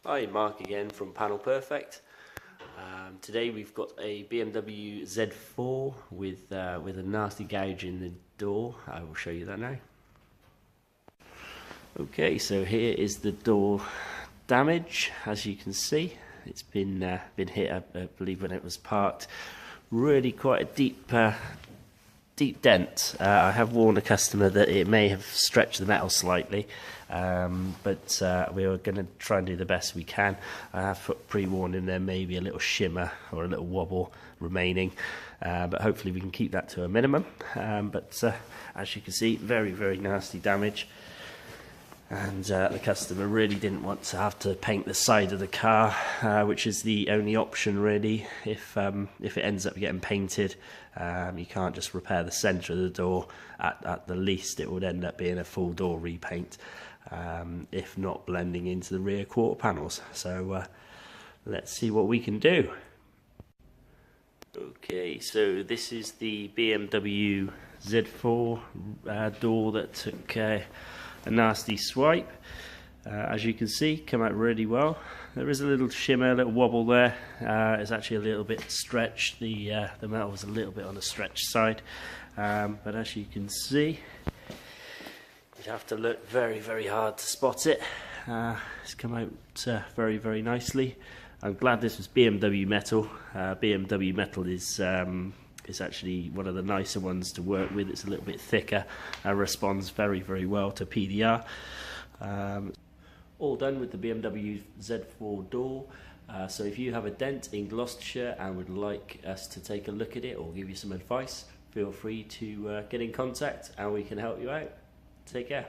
Hi, Mark again from Panel Perfect. Today we've got a BMW Z4 with a nasty gouge in the door. I will show you that now. Okay, so here is the door damage. As you can see, it's been hit, I believe, when it was parked. Really quite a deep dent. I have warned a customer that it may have stretched the metal slightly, but we are going to try and do the best we can. I have put pre-warning there may be a little shimmer or a little wobble remaining, but hopefully we can keep that to a minimum. But as you can see, very, very nasty damage. And the customer really didn't want to have to paint the side of the car, which is the only option really. If it ends up getting painted, you can't just repair the centre of the door. At the least, it would end up being a full door repaint, if not blending into the rear quarter panels. So let's see what we can do. Okay, so this is the BMW Z4 door that took a nasty swipe. As you can see, come out really well. There is a little shimmer, a little wobble there. It's actually a little bit stretched. The metal was a little bit on the stretched side, but as you can see, you have to look very, very hard to spot it. It's come out very, very nicely. I'm glad this was BMW metal. BMW metal is actually one of the nicer ones to work with. It's a little bit thicker and responds very, very well to P.D.R. All done with the BMW Z4 door. So if you have a dent in Gloucestershire and would like us to take a look at it or give you some advice, feel free to get in contact and we can help you out. Take care.